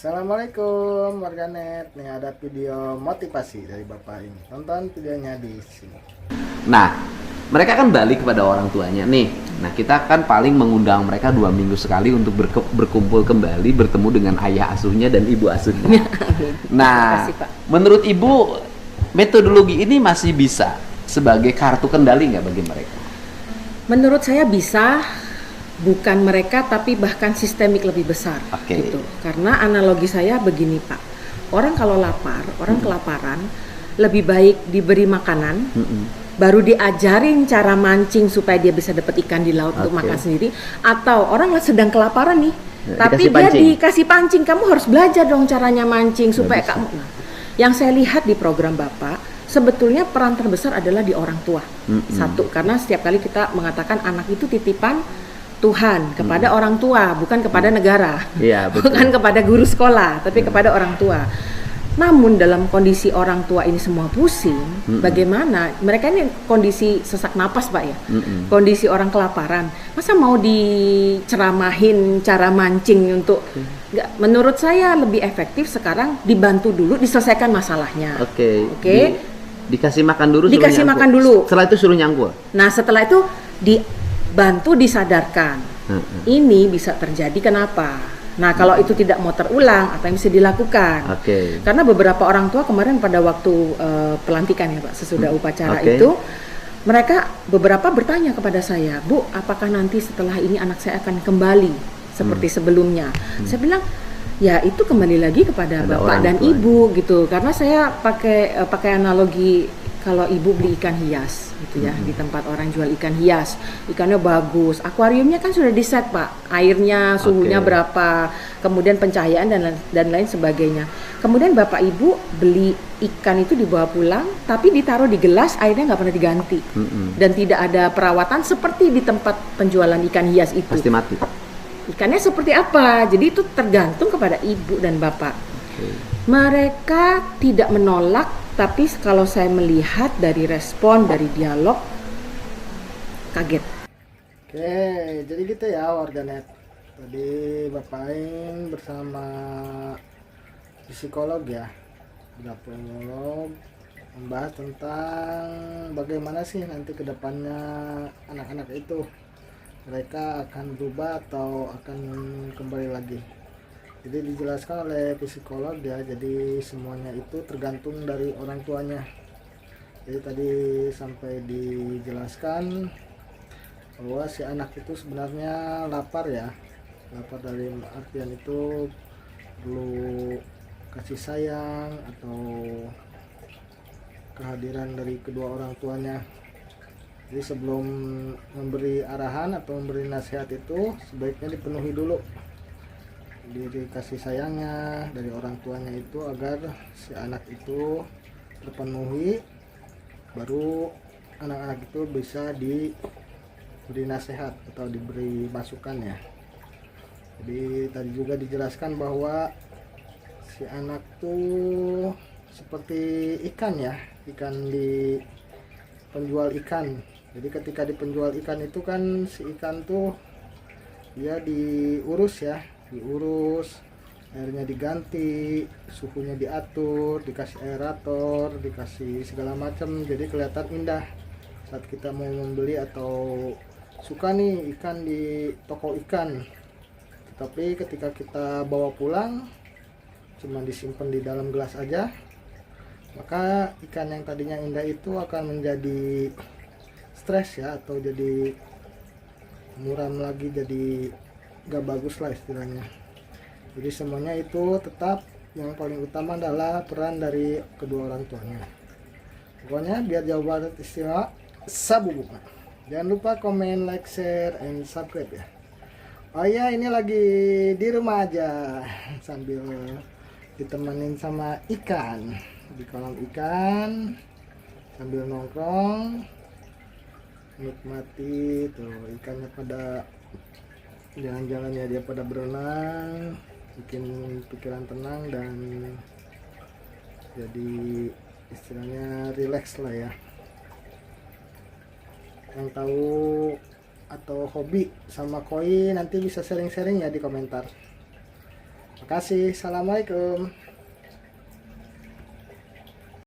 Assalamualaikum warganet. Nih ada video motivasi dari Bapak ini. Tonton videonya di sini. Nah, mereka kan balik kepada orang tuanya nih. Nah, kita kan paling mengundang mereka 2 minggu sekali untuk berkumpul kembali, bertemu dengan ayah asuhnya dan ibu asuhnya. Nah, Terima kasih, Pak. menurut ibu, metodologi ini masih bisa sebagai kartu kendali nggak bagi mereka? Menurut saya bisa, bukan mereka tapi bahkan sistemik lebih besar. Oke. Gitu. Karena analogi saya begini, Pak. Orang kalau lapar, orang kelaparan, lebih baik diberi makanan, baru diajarin cara mancing supaya dia bisa dapat ikan di laut untuk Oke. makan sendiri, atau orang sedang kelaparan nih, Ya, tapi dikasih dia pancing. dikasih pancing, kamu harus belajar dong caranya mancing supaya bisa. kamu. Nah, yang saya lihat di program Bapak, sebetulnya peran terbesar adalah di orang tua. Satu, karena setiap kali kita mengatakan anak itu titipan Tuhan kepada orang tua, bukan kepada negara. Iya, betul. Bukan kepada guru sekolah, tapi kepada orang tua. Namun dalam kondisi orang tua ini semua pusing, bagaimana? Mereka ini kondisi sesak napas, Pak ya. Kondisi orang kelaparan. Masa mau diceramahin cara mancing untuk nggak? Menurut saya lebih efektif sekarang dibantu dulu diselesaikan masalahnya. Oke. Oke. Dikasih makan dulu. suruh Dikasih nyangkul. makan dulu. Setelah itu suruh nyangkul. Nah, setelah itu dibantu disadarkan. Ini bisa terjadi kenapa? Nah, kalau itu tidak mau terulang, apa yang bisa dilakukan? Oke. Karena beberapa orang tua kemarin pada waktu pelantikan ya Pak, sesudah upacara Oke. itu, mereka beberapa bertanya kepada saya, Bu, apakah nanti setelah ini anak saya akan kembali seperti sebelumnya? Saya bilang, ya itu kembali lagi kepada Ada bapak orang dan tuanya. ibu gitu. Karena saya pakai analogi kalau ibu beli ikan hias gitu ya, di tempat orang jual ikan hias, ikannya bagus, akuariumnya kan sudah di-set Pak, airnya, suhunya Oke. berapa, kemudian pencahayaan dan lain sebagainya. Kemudian bapak ibu beli ikan itu dibawa pulang, tapi ditaruh di gelas, airnya nggak pernah diganti, dan tidak ada perawatan seperti di tempat penjualan ikan hias itu. Pasti mati. Ikannya seperti apa? Jadi itu tergantung kepada ibu dan bapak. Mereka tidak menolak, tapi kalau saya melihat dari respon, dari dialog, kaget. Oke, jadi gitu ya warganet. Tadi Bapak Aing bersama psikolog ya, psikolog membahas tentang bagaimana sih nanti kedepannya anak-anak itu, mereka akan berubah atau akan kembali lagi. Jadi dijelaskan oleh psikolog ya, jadi semuanya itu tergantung dari orang tuanya. Jadi tadi sampai dijelaskan bahwa si anak itu sebenarnya lapar ya, lapar dari artian itu perlu kasih sayang atau kehadiran dari kedua orang tuanya. Jadi sebelum memberi arahan atau memberi nasihat itu sebaiknya dipenuhi dulu diri kasih sayangnya dari orang tuanya itu, agar si anak itu terpenuhi, baru anak-anak itu bisa diberi nasihat atau diberi masukan ya. Jadi tadi juga dijelaskan bahwa si anak tuh seperti ikan ya, ikan di penjual ikan. Jadi ketika di penjual ikan itu kan si ikan tuh dia diurus ya, diurus, airnya diganti, suhunya diatur, dikasih aerator, dikasih segala macam, jadi kelihatan indah saat kita mau membeli atau suka nih ikan di toko ikan. Tetapi ketika kita bawa pulang cuma disimpan di dalam gelas aja, maka ikan yang tadinya indah itu akan menjadi stres ya, atau jadi muram lagi, jadi gak bagus lah istilahnya. Jadi semuanya itu tetap yang paling utama adalah peran dari kedua orang tuanya. Pokoknya biar jawaban istilah sabubuk. Jangan lupa komen, like, share, and subscribe ya. Oh iya, ini lagi di rumah aja sambil ditemenin sama ikan di kolam ikan, sambil nongkrong nikmati tuh ikannya pada jalan-jalan ya, dia pada berenang, bikin pikiran tenang dan jadi istilahnya relax lah ya. Yang tahu atau hobi sama koi nanti bisa sharing-sharing ya di komentar. Makasih. Assalamualaikum.